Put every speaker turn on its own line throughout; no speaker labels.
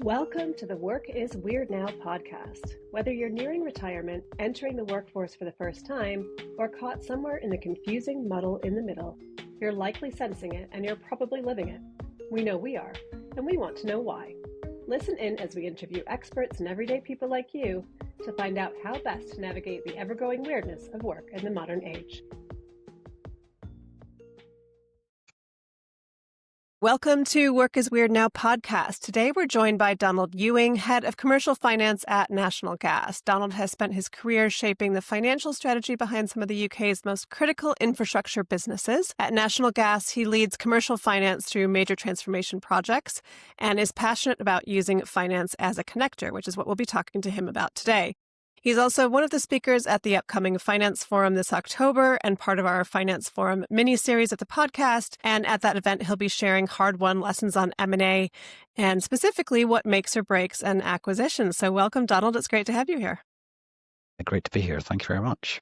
Welcome to the Work is Weird Now podcast. Whether you're nearing retirement, entering the workforce for the first time, or caught somewhere in the confusing muddle in the middle, you're likely sensing it and you're probably living it. We know we are, and we want to know why. Listen in as we interview experts and everyday people like you to find out how best to navigate the ever-growing weirdness of work in the modern age. Welcome to Work is Weird Now podcast. Today we're joined by Donald Ewing, Head of Commercial Finance at National Gas. Donald has spent his career shaping the financial strategy behind some of the UK's most critical infrastructure businesses. At National Gas, he leads commercial finance through major transformation projects and is passionate about using finance as a connector, which is what we'll be talking to him about today. He's also one of the speakers at the upcoming Finance Forum this October and part of our Finance Forum mini-series of the podcast. And at that event, he'll be sharing hard-won lessons on M&A and specifically what makes or breaks an acquisition. So welcome, Donald. It's great to have you here.
Great to be here. Thank you very much.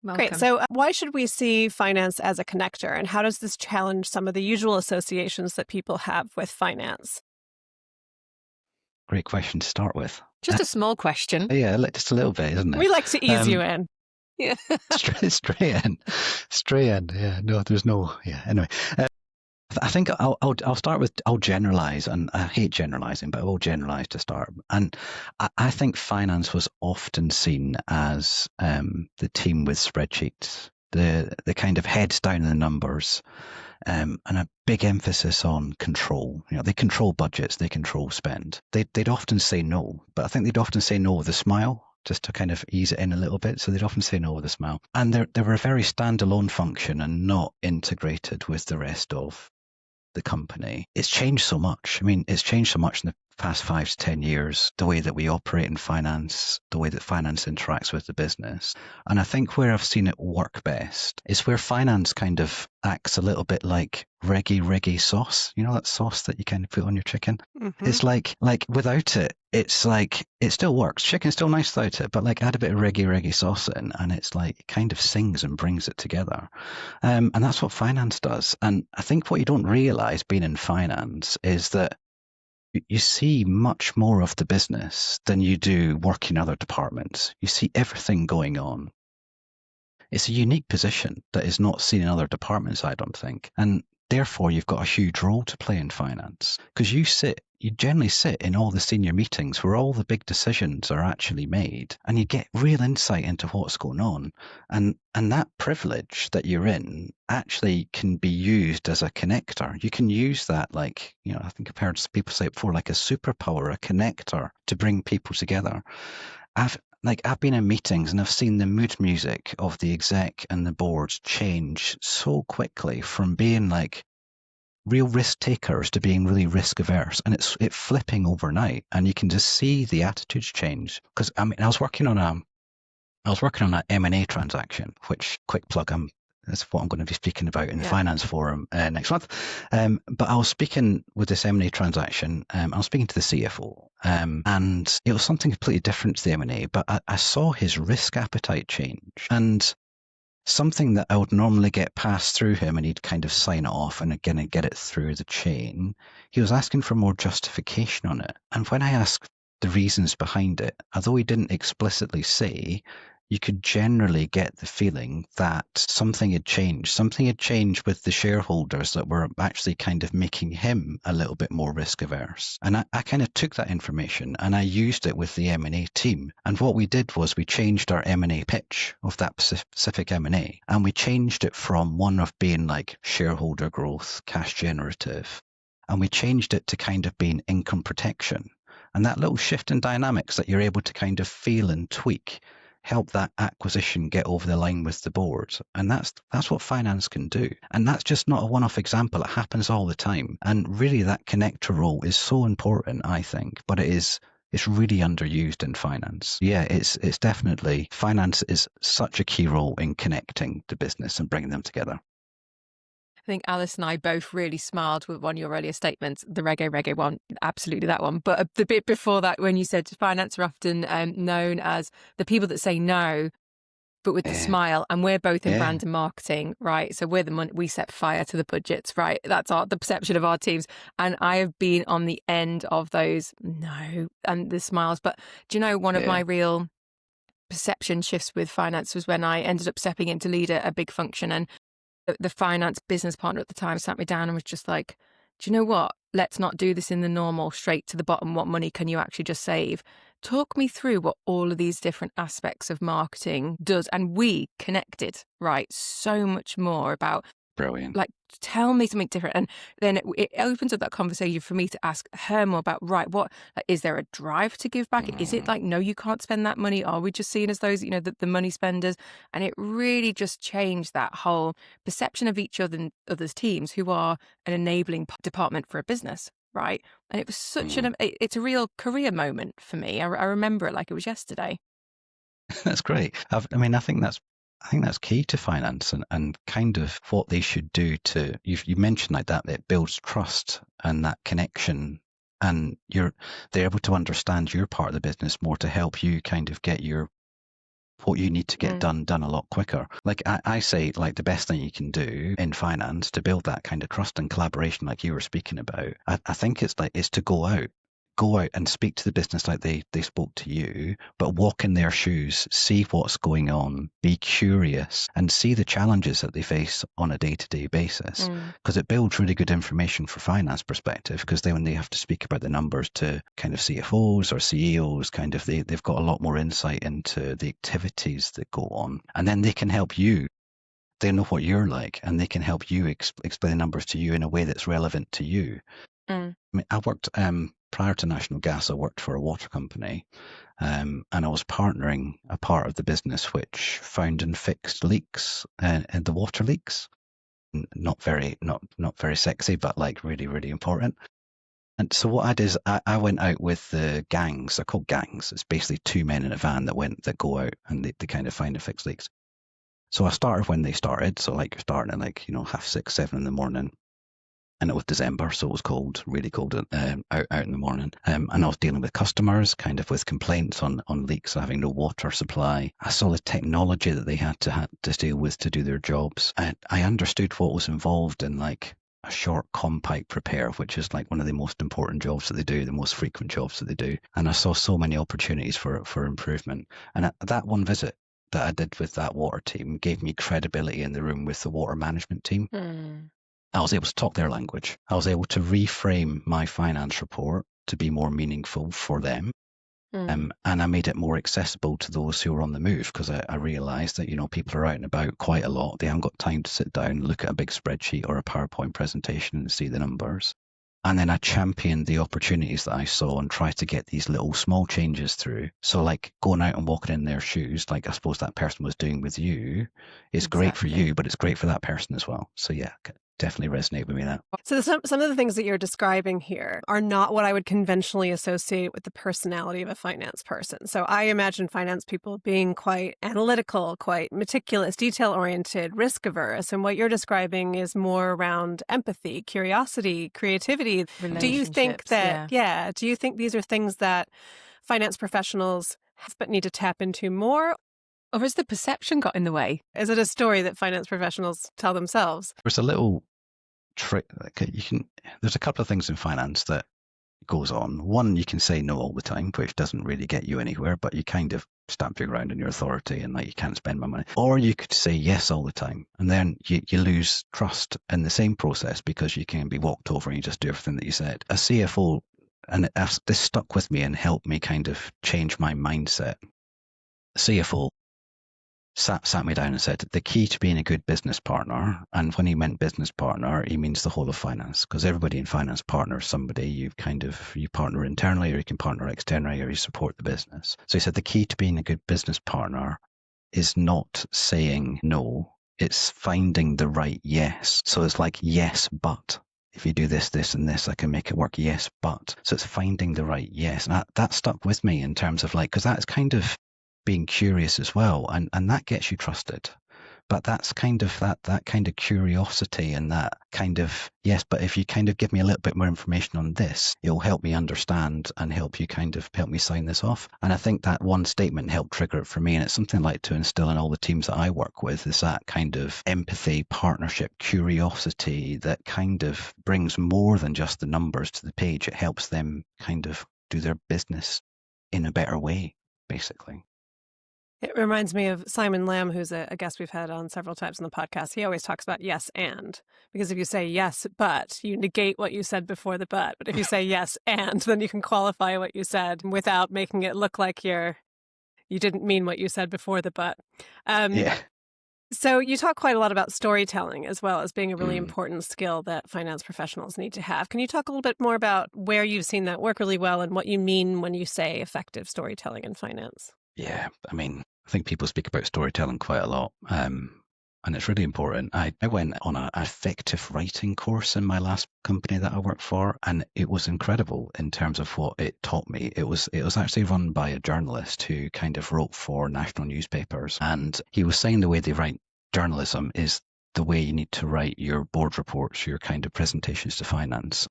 Welcome.
Great. So why should we see finance as a connector? And how does this challenge some of the usual associations that people have with finance?
Great question to start with.
Just a small question.
Yeah, just a little bit, isn't it?
We like to ease you in.
Yeah.
Straight in. Yeah, no, there's no. Yeah. Anyway, I think I'll start with I'll generalize, and I hate generalizing, but I will generalize to start. And I think finance was often seen as the team with spreadsheets, the kind of heads down in the numbers. And a big emphasis on control. You know, they control budgets, they control spend. They'd often say no, but I think they'd often say no with a smile, just to kind of ease it in a little bit. So they'd often say no with a smile. And they were a very standalone function and not integrated with the rest of the company. It's changed so much. I mean, it's changed so much in the past 5 to 10 years, the way that we operate in finance, the way that finance interacts with the business. And I think where I've seen it work best is where finance kind of acts a little bit like reggae sauce. You know, that sauce that you kind of put on your chicken? Mm-hmm. It's like without it, it's like, it still works. Chicken's still nice without it, but like add a bit of reggae sauce in and it's like, it kind of sings and brings it together. And that's what finance does. And I think what you don't realize being in finance is that you see much more of the business than you do work in other departments. You see everything going on. It's a unique position that is not seen in other departments, I don't think. And therefore, you've got a huge role to play in finance because you generally sit in all the senior meetings where all the big decisions are actually made and you get real insight into what's going on. And that privilege that you're in actually can be used as a connector. You can use that, like, you know, I think I've heard people say it before, like a superpower, a connector to bring people together. I've been in meetings and I've seen the mood music of the exec and the boards change so quickly from being like real risk takers to being really risk averse, and it's flipping overnight, and you can just see the attitudes change. Because I mean, I was working on an M&A transaction, which, quick plug, that's what I'm going to be speaking about in the Finance Forum next month. But I was speaking with this M&A transaction. I was speaking to the CFO, and it was something completely different to the M&A. But I saw his risk appetite change, and something that I would normally get passed through him, and he'd kind of sign it off and again get it through the chain. He was asking for more justification on it, and when I asked the reasons behind it, although he didn't explicitly say, you could generally get the feeling that something had changed. Something had changed with the shareholders that were actually kind of making him a little bit more risk averse. And I kind of took that information and I used it with the M&A team. And what we did was we changed our M&A pitch of that specific M&A. And we changed it from one of being like shareholder growth, cash generative. And we changed it to kind of being income protection. And that little shift in dynamics that you're able to kind of feel and tweak help that acquisition get over the line with the board. And that's what finance can do. And that's just not a one-off example. It happens all the time. And really that connector role is so important, I think, but it's really underused in finance. Yeah, it's definitely, finance is such a key role in connecting the business and bringing them together.
I think Alice and I both really smiled with one of your earlier statements, the reggae one, absolutely that one. But the bit before that, when you said finance are often known as the people that say no, but with the
Yeah.
smile. And we're both in
Yeah.
brand and marketing, right? So we're the money, we set fire to the budgets, right? That's the perception of our teams. And I have been on the end of those and the smiles. But do you know, one of
Yeah.
my real perception shifts with finance was when I ended up stepping in to lead a big function, and the finance business partner at the time sat me down and was just like, do you know what? Let's not do this in the normal, straight to the bottom. What money can you actually just save? Talk me through what all of these different aspects of marketing does. And we connected, right? So much more about,
Brilliant.
like, tell me something different. And then it opens up that conversation for me to ask her more about, right, what, like, is there a drive to give back? Is it like, no, you can't spend that money? Are we just seen as those, the money spenders? And it really just changed that whole perception of each other's teams, who are an enabling department for a business, right? And it was such it's a real career moment for me. I remember it like it was yesterday.
That's great. I think that's key to finance, and kind of what they should do to, you mentioned like that, it builds trust and that connection, and they're able to understand your part of the business more to help you kind of get what you need to get done a lot quicker. Like I say, like the best thing you can do in finance to build that kind of trust and collaboration like you were speaking about, I think it's to go out and speak to the business like they spoke to you, but walk in their shoes, see what's going on, be curious, and see the challenges that they face on a day-to-day basis. Because it builds really good information for finance perspective, because then when they have to speak about the numbers to kind of CFOs or CEOs, kind of they've got a lot more insight into the activities that go on, and then they can help you. They know what you're like, and they can help you explain the numbers to you in a way that's relevant to you. I mean, I worked prior to National Gas. I worked for a water company, and I was partnering a part of the business which found and fixed leaks, and the water leaks. Not very sexy, but like really, really important. And so what I did is I went out with the gangs. They're called gangs. It's basically two men in a van that go out and they kind of find and fix leaks. So I started when they started. So like you're starting at 6:30, 7 in the morning. And it was December, so it was cold, really cold out in the morning. And I was dealing with customers, kind of with complaints on leaks, having no water supply. I saw the technology that they had to deal with to do their jobs. I understood what was involved in like a short com pipe repair, which is like one of the most important jobs that they do, the most frequent jobs that they do. And I saw so many opportunities for improvement. And that one visit that I did with that water team gave me credibility in the room with the water management team. I was able to talk their language. I was able to reframe my finance report to be more meaningful for them. And I made it more accessible to those who are on the move, because I realized that, people are out and about quite a lot. They haven't got time to sit down and look at a big spreadsheet or a PowerPoint presentation and see the numbers. And then I championed the opportunities that I saw and tried to get these little small changes through. So like going out and walking in their shoes, like I suppose that person was doing with you, is great for you, but it's great for that person as well. So yeah, definitely resonate with me that.
So some of the things that you're describing here are not what I would conventionally associate with the personality of a finance person. So I imagine finance people being quite analytical, quite meticulous, detail-oriented, risk-averse. And what you're describing is more around empathy, curiosity, creativity. Do you think that, do you think these are things that finance professionals have but need to tap into more?
Or has the perception got in the way?
Is it a story that finance professionals tell themselves?
There's a little trick. There's a couple of things in finance that goes on. One, you can say no all the time, which doesn't really get you anywhere, but you kind of stamp your ground on your authority and like, you can't spend my money. Or you could say yes all the time, and then you lose trust in the same process, because you can be walked over and you just do everything that you said. A CFO, and this stuck with me and helped me kind of change my mindset. CFO sat me down and said, the key to being a good business partner, and when he meant business partner, he means the whole of finance, because everybody in finance partners somebody. You partner internally, or you can partner externally, or you support the business. So he said the key to being a good business partner is not saying no, it's finding the right yes. So it's like, yes, but if you do this, this, and this, I can make it work. Yes, but. So it's finding the right yes. And that stuck with me in terms of like, because that's kind of being curious as well, and that gets you trusted, But that's kind of that kind of curiosity and that kind of, yes, but if you kind of give me a little bit more information on this, it'll help me understand and help me sign this off. And I think that one statement helped trigger it for me. And it's something I like to instill in all the teams that I work with, is that kind of empathy, partnership, curiosity that kind of brings more than just the numbers to the page. It helps them kind of do their business in a better way, basically.
It reminds me of Simon Lamb, who's a guest we've had on several times on the podcast. He always talks about yes and, because if you say yes but, you negate what you said before the but. But if you say yes and, then you can qualify what you said without making it look like you didn't mean what you said before the but.
Yeah.
So you talk quite a lot about storytelling as well as being a really important skill that finance professionals need to have. Can you talk a little bit more about where you've seen that work really well and what you mean when you say effective storytelling in finance?
Yeah, I mean, I think people speak about storytelling quite a lot, and it's really important. I went on an effective writing course in my last company that I worked for, and it was incredible in terms of what it taught me. It was actually run by a journalist who kind of wrote for national newspapers, and he was saying the way they write journalism is the way you need to write your board reports, your kind of presentations to finance.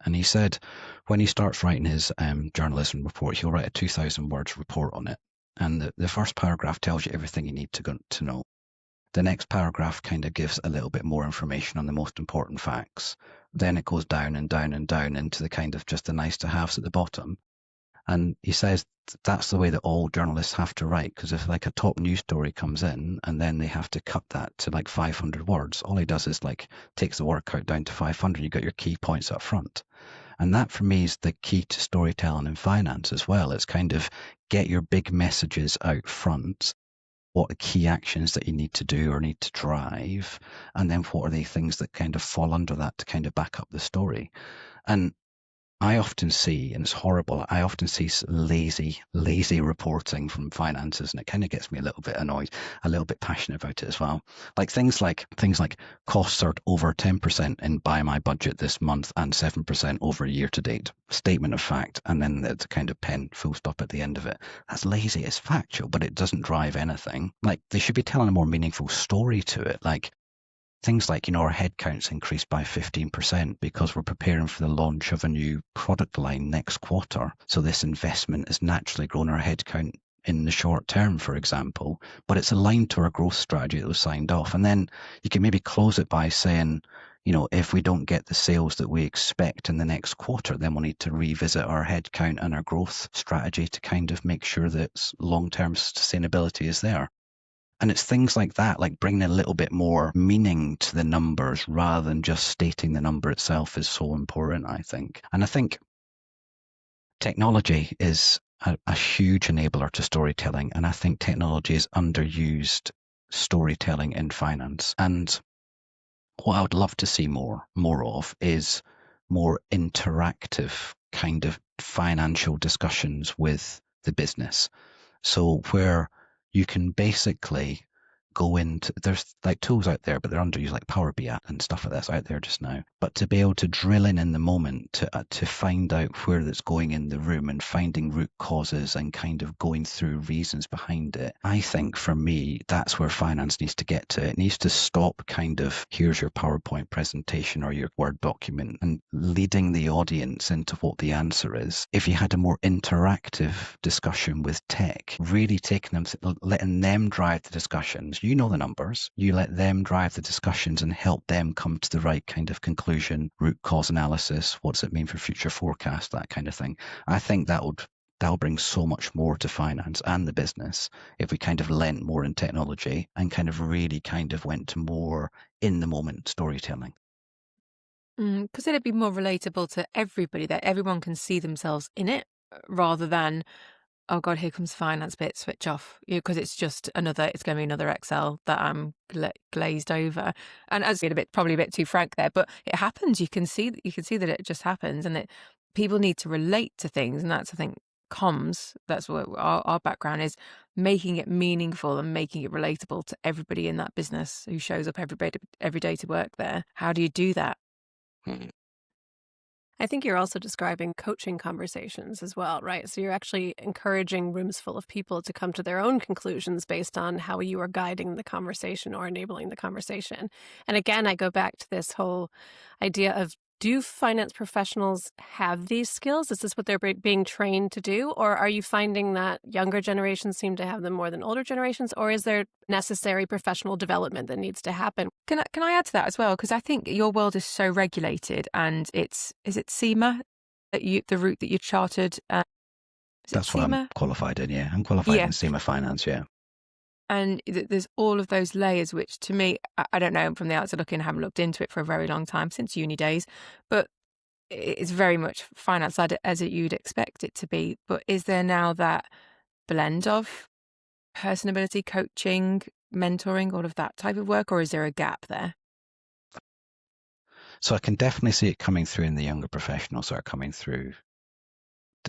And he said when he starts writing his journalism report, he'll write a 2,000 words report on it. And the first paragraph tells you everything you need to know. The next paragraph kind of gives a little bit more information on the most important facts. Then it goes down and down and down into the kind of just the nice to haves at the bottom. And he says that's the way that all journalists have to write, because if like a top news story comes in and then they have to cut that to like 500 words, all he does is like takes the word count down to 500. You got your key points up front. And that for me is the key to storytelling in finance as well. It's kind of get your big messages out front. What are the key actions that you need to do or need to drive? And then what are the things that kind of fall under that to kind of back up the story? And I often see, and it's horrible, I often see lazy reporting from finances, and it kind of gets me a little bit annoyed, a little bit passionate about it as well. Like things like costs are over 10% by my budget this month and 7% over year to date. Statement of fact, and then it's a kind of pen full stop at the end of it. That's lazy. It's factual, but it doesn't drive anything. Like they should be telling a more meaningful story to it. Like things like, our headcount's increased by 15% because we're preparing for the launch of a new product line next quarter. So this investment has naturally grown our headcount in the short term, for example, but it's aligned to our growth strategy that was signed off. And then you can maybe close it by saying, if we don't get the sales that we expect in the next quarter, then we'll need to revisit our headcount and our growth strategy to kind of make sure that long-term sustainability is there. And it's things like that, like bringing a little bit more meaning to the numbers rather than just stating the number itself is so important, I think. And I think technology is a huge enabler to storytelling. And I think technology is underused storytelling in finance. And what I would love to see more of is more interactive kind of financial discussions with the business. So where you can basically go into, there's like tools out there, but they're underused, like Power BI and stuff like that's out there just now. But to be able to drill in the moment to find out where that's going in the room and finding root causes and kind of going through reasons behind it, I think for me, that's where finance needs to get to. It needs to stop kind of, here's your PowerPoint presentation or your Word document, and leading the audience into what the answer is. If you had a more interactive discussion with tech, really taking them, letting them drive the discussions. You know the numbers, you let them drive the discussions and help them come to the right kind of conclusion, root cause analysis, what does it mean for future forecast, that kind of thing. I think that'll bring so much more to finance and the business if we kind of lent more in technology and kind of really kind of went to more in the moment storytelling.
Because it'd be more relatable to everybody, that everyone can see themselves in it, rather than, oh God, here comes finance bit, switch off. Because it's going to be another Excel that I'm glazed over. And as being probably a bit too frank there, but it happens. You can see that it just happens, and that people need to relate to things, and that's, I think, comms. That's what our background is, making it meaningful and making it relatable to everybody in that business who shows up every day to work there. How do you do that?
I think you're also describing coaching conversations as well, right? So you're actually encouraging rooms full of people to come to their own conclusions based on how you are guiding the conversation or enabling the conversation. And again, I go back to this whole idea of, do finance professionals have these skills? Is this what they're being trained to do? Or are you finding that younger generations seem to have them more than older generations? Or is there necessary professional development that needs to happen?
Can I add to that as well? Because I think your world is so regulated, and is it SEMA that the route that you chartered? Is
That's
it
what I'm
SEMA?
qualified in, yeah. I'm qualified in SEMA Finance, yeah.
And there's all of those layers, which to me, I don't know, from the outside looking, I haven't looked into it for a very long time, since uni days, but it's very much finance led as you'd expect it to be. But is there now that blend of personability, coaching, mentoring, all of that type of work, or is there a gap there?
So I can definitely see it coming through in the younger professionals that are coming through.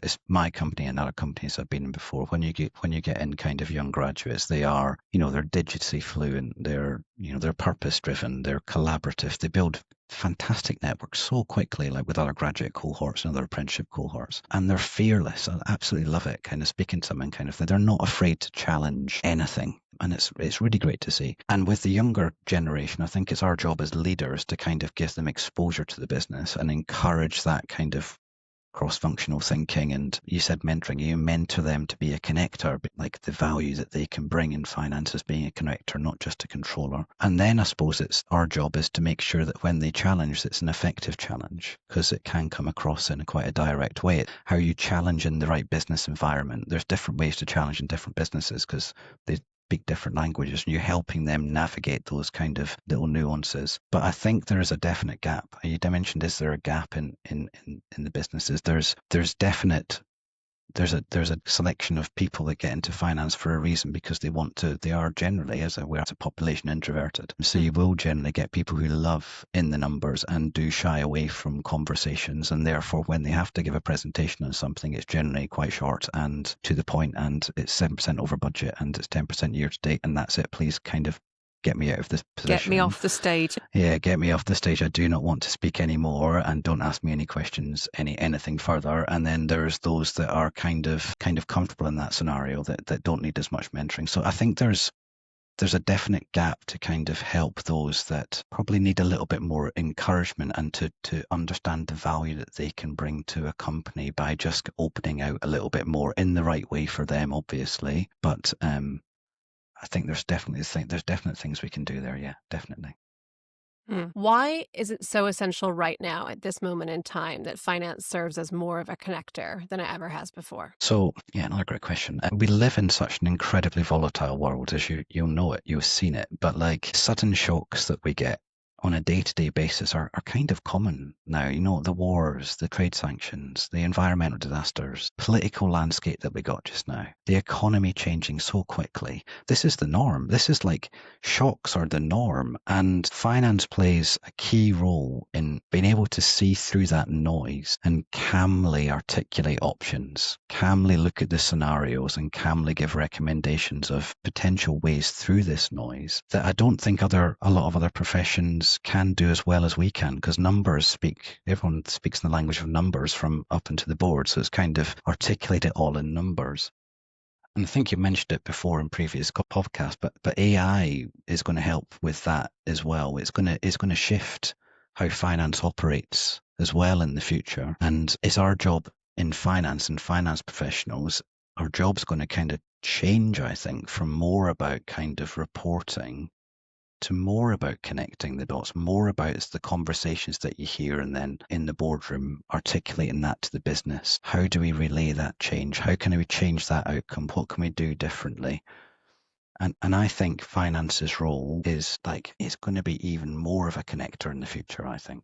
It's my company and other companies I've been in before. When you get in kind of young graduates, they are, they're digitally fluent, they're purpose driven, they're collaborative, they build fantastic networks so quickly, like with other graduate cohorts and other apprenticeship cohorts, and they're fearless. I absolutely love it, kind of speaking to them, and kind of they're not afraid to challenge anything, and it's really great to see. And with the younger generation, I think it's our job as leaders to kind of give them exposure to the business and encourage that kind of cross-functional thinking. And you said mentoring, you mentor them to be a connector, but like the value that they can bring in finance as being a connector, not just a controller. And then I suppose it's our job is to make sure that when they challenge, it's an effective challenge, because it can come across in quite a direct way. How you challenge in the right business environment. There's different ways to challenge in different businesses because they speak different languages, and you're helping them navigate those kind of little nuances. But I think there is a definite gap. You mentioned, is there a gap in the businesses? There's a selection of people that get into finance for a reason, because they are generally, as a population, introverted. So you will generally get people who love in the numbers and do shy away from conversations, and therefore when they have to give a presentation on something, it's generally quite short and to the point, and it's 7% over budget and it's 10% year to date, and that's it. Please kind of get me out of this position.
Get me off the stage.
Yeah, get me off the stage. I do not want to speak anymore, and don't ask me any questions, anything further. And then there's those that are kind of comfortable in that scenario that don't need as much mentoring. So I think there's a definite gap to kind of help those that probably need a little bit more encouragement, and to understand the value that they can bring to a company by just opening out a little bit more in the right way for them, obviously. But I think there's definite things we can do there. Yeah, definitely.
Why is it so essential right now at this moment in time that finance serves as more of a connector than it ever has before?
So, yeah, another great question. We live in such an incredibly volatile world, as you'll know it, you've seen it, but like sudden shocks that we get on a day-to-day basis are kind of common now. The wars, the trade sanctions, the environmental disasters, political landscape that we got just now, the economy changing so quickly. This is the norm. This is like, shocks are the norm, and finance plays a key role in being able to see through that noise and calmly articulate options, calmly look at the scenarios, and calmly give recommendations of potential ways through this noise that I don't think a lot of other professions can do as well as we can, because everyone speaks in the language of numbers from up into the board, so it's kind of articulate it all in numbers. And I think you mentioned it before in previous podcasts, but AI is going to help with that as well. It's going to shift how finance operates as well in the future, and it's our job in finance and finance professionals. Our job's going to kind of change, I think, from more about kind of reporting to more about connecting the dots, more about it's the conversations that you hear, and then in the boardroom articulating that to the business. How do we relay that change? How can we change that outcome? What can we do differently? And I think finance's role is going to be even more of a connector in the future, I think.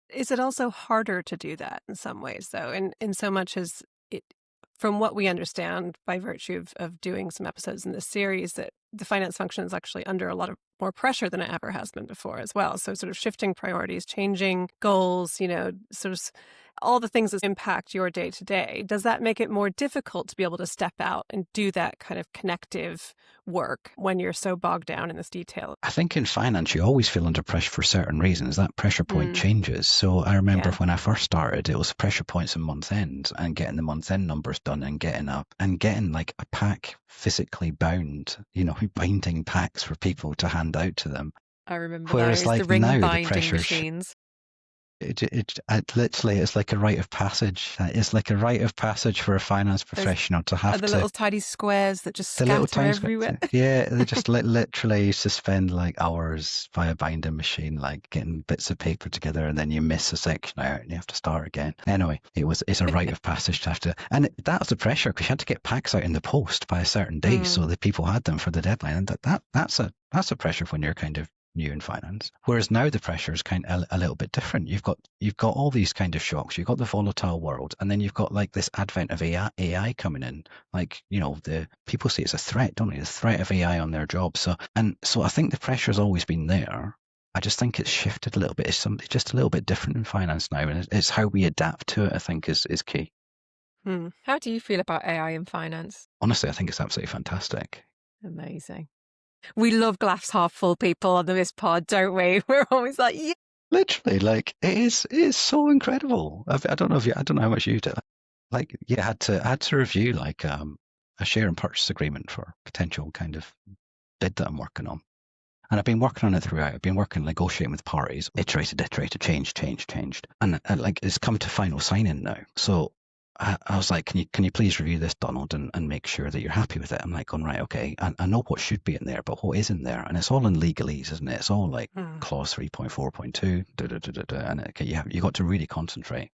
Is it also harder to do that in some ways, though, in so much as it, from what we understand by virtue of doing some episodes in this series, that the finance function is actually under a lot of more pressure than it ever has been before as well. So sort of shifting priorities, changing goals, sort of all the things that impact your day to day. Does that make it more difficult to be able to step out and do that kind of connective work when you're so bogged down in this detail?
I think in finance, you always feel under pressure for certain reasons. That pressure point changes. So I remember when I first started, it was pressure points and month ends and getting the month end numbers done and getting like a pack physically bound, binding packs for people to hand out to them.
I remember
Whereas
those,
like
the ring
now, the
binding
pressure's
machines.
It literally, it's like a rite of passage. It's like a rite of passage for a finance professional to have
the
to.
little tiny squares that just
The little
scatter
tiny
everywhere.
Yeah, they just literally used to spend like hours via binding machine, like getting bits of paper together, and then you miss a section out and you have to start again. Anyway, it's a rite of passage to have to, and that was the pressure because you had to get packs out in the post by a certain date so that people had them for the deadline, and that's a pressure when you're kind of new in finance. Whereas now the pressure is kind of a little bit different. You've got all these kind of shocks. You've got the volatile world, and then you've got like this advent of AI coming in. Like, the people see it's a threat, don't they? The threat of AI on their jobs. So I think the pressure has always been there. I just think it's shifted a little bit. It's something just a little bit different in finance now, and it's how we adapt to it, I think, is key.
How do you feel about AI in finance?
Honestly, I think it's absolutely fantastic.
Amazing. We love glass half full people on this pod, don't we? We're always like, yeah.
Literally, like it is so incredible. I don't know how much you did. Like, yeah, I had to review like a share and purchase agreement for potential kind of bid that I'm working on. And I've been working on it throughout. I've been negotiating with parties, iterated, changed. And like it's come to final sign-in now. So I was like, can you please review this, Donald, and make sure that you're happy with it? I'm like, going, right, okay. I know what should be in there, but what is in there? And it's all in legalese, isn't it? It's all like clause 3.4.2, and you got to really concentrate.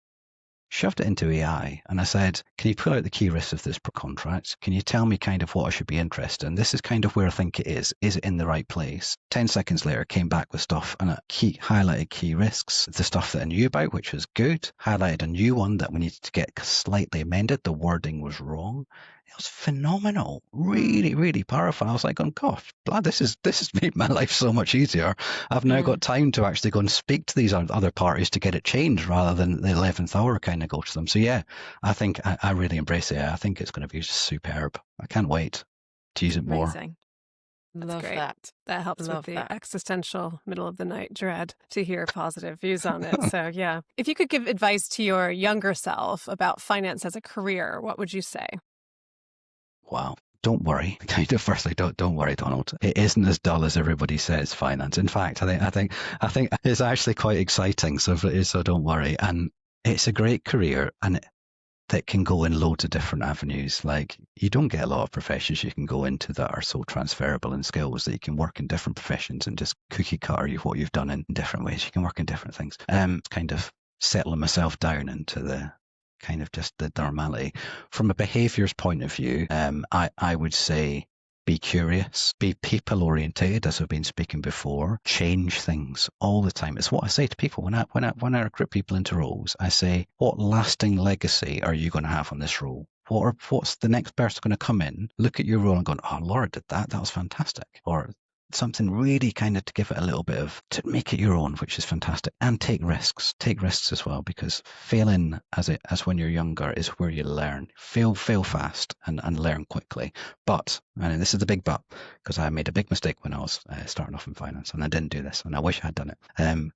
Shoved it into AI, and I said, can you pull out the key risks of this contract? Can you tell me kind of what I should be interested in? This is kind of where I think it is. Is it in the right place? 10 seconds later, came back with stuff and highlighted key risks, the stuff that I knew about, which was good, highlighted a new one that we needed to get slightly amended. The wording was wrong. It was phenomenal, really, really powerful. I was like, oh gosh, this has made my life so much easier. I've now got time to actually go and speak to these other parties to get it changed rather than the 11th hour kind of go to them. So yeah, I think I really embrace it. I think it's going to be superb. I can't wait to use it more.
Amazing. Love
great.
that.
That helps
Love
with the
that.
existential middle of the night dread to hear positive views on it. So yeah, if you could give advice to your younger self about finance as a career, what would you say?
Wow. Don't worry. Firstly, don't worry, Donald. It isn't as dull as everybody says, finance. In fact, I think it's actually quite exciting. So don't worry. And it's a great career, and that can go in loads of different avenues. Like, you don't get a lot of professions you can go into that are so transferable in skills that you can work in different professions and just cookie cutter what you've done in different ways. You can work in different things. Kind of settling myself down into the kind of just the normality. From a behaviors point of view, I would say be curious, be people orientated, as I've been speaking before, change things all the time. It's what I say to people when I recruit people into roles. I say, what lasting legacy are you going to have on this role? What's the next person going to come in, look at your role and go, oh, Laura did that. That was fantastic. Or something really kind of to give it a little bit of, to make it your own, which is fantastic. And take risks as well, because failing as when you're younger is where you learn. Fail fast and learn quickly. But, and this is the big but, because I made a big mistake when I was starting off in finance, and I didn't do this, and I wish I had done it.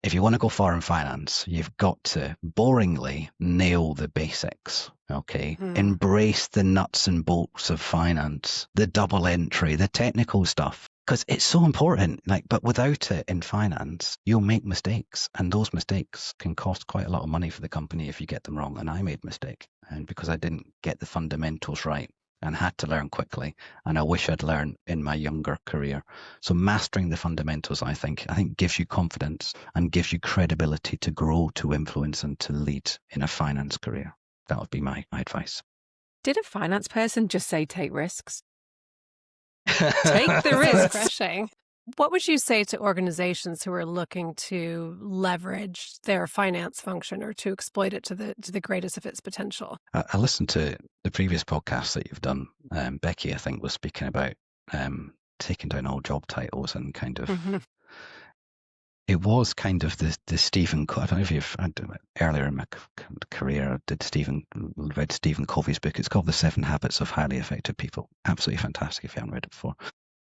If you want to go far in finance, you've got to boringly nail the basics. Okay. Embrace the nuts and bolts of finance, the double entry, the technical stuff, because it's so important. But without it in finance, you'll make mistakes, and those mistakes can cost quite a lot of money for the company if you get them wrong. And I made a mistake, and because I didn't get the fundamentals right and had to learn quickly, and I wish I'd learned in my younger career. So mastering the fundamentals, I think gives you confidence and gives you credibility to grow, to influence, and to lead in a finance career. That would be my advice.
Did a finance person just say take risks? Take the risks.
Refreshing. What would you say to organizations who are looking to leverage their finance function or to exploit it to the greatest of its potential?
I listened to the previous podcast that you've done. Becky, I think, was speaking about taking down all job titles and kind of it was kind of the Stephen. I don't know if you've earlier in my career I read Stephen Covey's book. It's called The 7 Habits of Highly Effective People. Absolutely fantastic if you haven't read it before.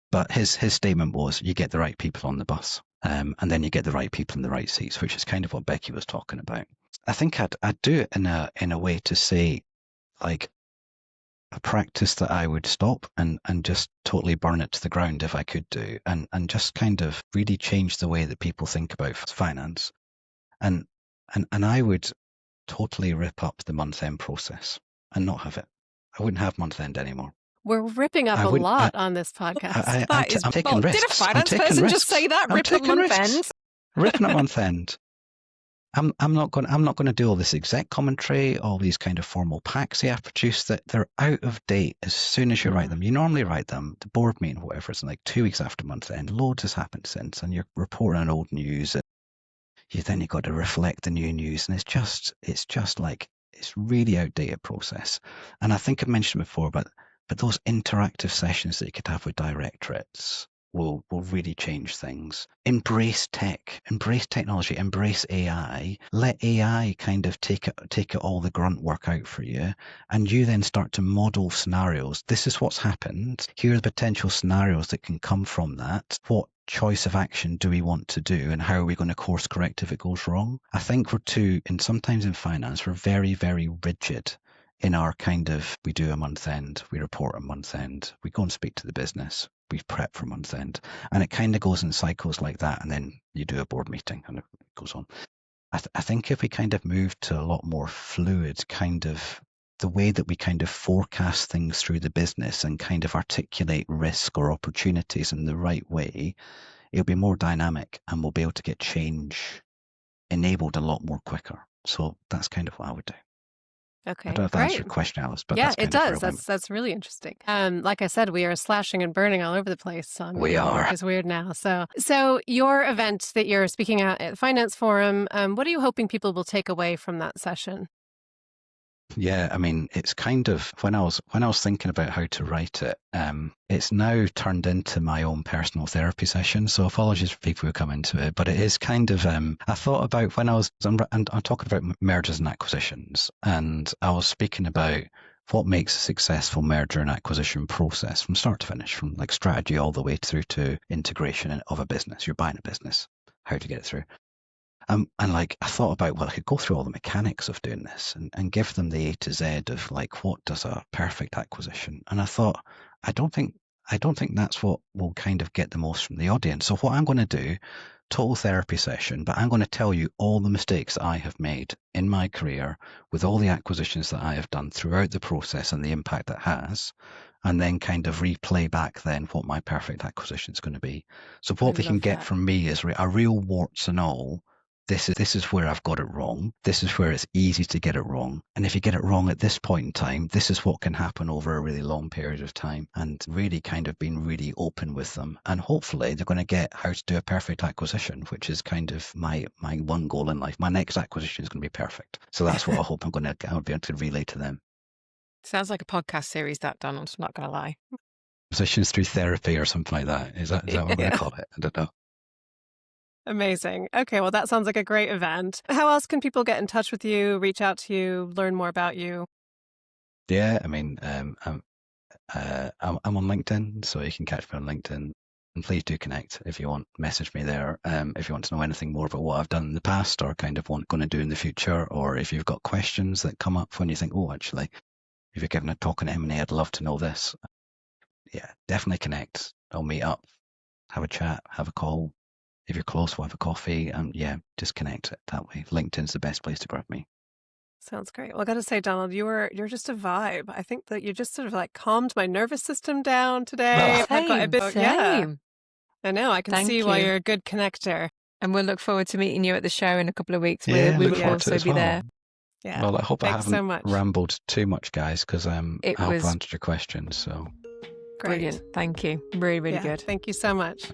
But his statement was, you get the right people on the bus, and then you get the right people in the right seats, which is kind of what Becky was talking about. I think I'd do it in a way to say, like, a practice that I would stop and just totally burn it to the ground if I could do, and just kind of really change the way that people think about finance. And I would totally rip up the month-end process and not have it. I wouldn't have month-end anymore.
We're ripping up a lot on this podcast.
I'm taking risks.
Did a finance person just say that? Rip up month-end?
Ripping up month-end. I'm not going to do all this exec commentary, all these kind of formal packs you have to produce, that they're out of date as soon as you write them. You normally write them, the board meeting, whatever, it's like 2 weeks after month end. Loads has happened since, and you're reporting on old news, and you've got to reflect the new news, and it's just like, it's really outdated process. And I think I mentioned before, but those interactive sessions that you could have with directorates will really change things. Embrace tech, embrace technology, embrace AI. Let AI kind of take all the grunt work out for you, and you then start to model scenarios. This is what's happened. Here are the potential scenarios that can come from that. What choice of action do we want to do, and how are we going to course correct if it goes wrong? I think sometimes in finance, we're very, very rigid in our kind of, we do a month end, we report a month end, we go and speak to the business, we prep for month end, and it kind of goes in cycles like that, and then you do a board meeting and it goes on. I think if we kind of move to a lot more fluid, kind of the way that we kind of forecast things through the business and kind of articulate risk or opportunities in the right way, it'll be more dynamic, and we'll be able to get change enabled a lot more quicker. So that's kind of what I would do.
Okay,
I don't know if that answers your question, Alice, but
yeah,
that's
it does. That's really interesting. Like I said, we are slashing and burning all over the place on Work is Weird now. So your event that you're speaking at the Finance Forum, what are you hoping people will take away from that session?
Yeah, I mean, it's kind of, when I was thinking about how to write it, it's now turned into my own personal therapy session. So apologies for people who come into it, but it is kind of, I thought about when I'm talking about mergers and acquisitions, and I was speaking about what makes a successful merger and acquisition process from start to finish, from like strategy all the way through to integration of a business. You're buying a business, how to get it through. And like, I thought about, well, I could go through all the mechanics of doing this and give them the A to Z of like, what does a perfect acquisition? And I thought, I don't think that's what will kind of get the most from the audience. So what I'm going to do, total therapy session, but I'm going to tell you all the mistakes that I have made in my career with all the acquisitions that I have done throughout the process and the impact that has, and then kind of replay back then what my perfect acquisition is going to be. So what they can get from me is a real warts and all. This is where I've got it wrong. This is where it's easy to get it wrong. And if you get it wrong at this point in time, this is what can happen over a really long period of time, and really kind of being really open with them. And hopefully they're going to get how to do a perfect acquisition, which is kind of my one goal in life. My next acquisition is going to be perfect. So that's what I hope I'll be able to relay to them.
Sounds like a podcast series, that, Donald. I'm not going to lie.
Acquisitions through therapy or something like that. Is that what we're going to call it? I don't know.
Amazing. Okay, well, that sounds like a great event. How else can people get in touch with you, reach out to you, learn more about you?
Yeah, I mean, I'm on LinkedIn, so you can catch me on LinkedIn. And please do connect if you want. Message me there if you want to know anything more about what I've done in the past, or kind of what I'm going to do in the future, or if you've got questions that come up when you think, oh, actually, if you're giving a talk on M&A, I'd love to know this. Yeah, definitely connect. I'll meet up, have a chat, have a call. If you're close, we'll have a coffee, and just connect it that way. LinkedIn's the best place to grab me.
Sounds great. Well, I got to say, Donald, you're just a vibe. I think that you just sort of like calmed my nervous system down today.
Same.
I know. I can see why you're a good connector.
And we'll look forward to meeting you at the show in a couple of weeks.
Yeah,
we will also be there.
Yeah.
Well, I hope I haven't rambled too much, guys, because I hope I answered your questions. So
great.
Brilliant. Thank you. Really, really good.
Thank you so much.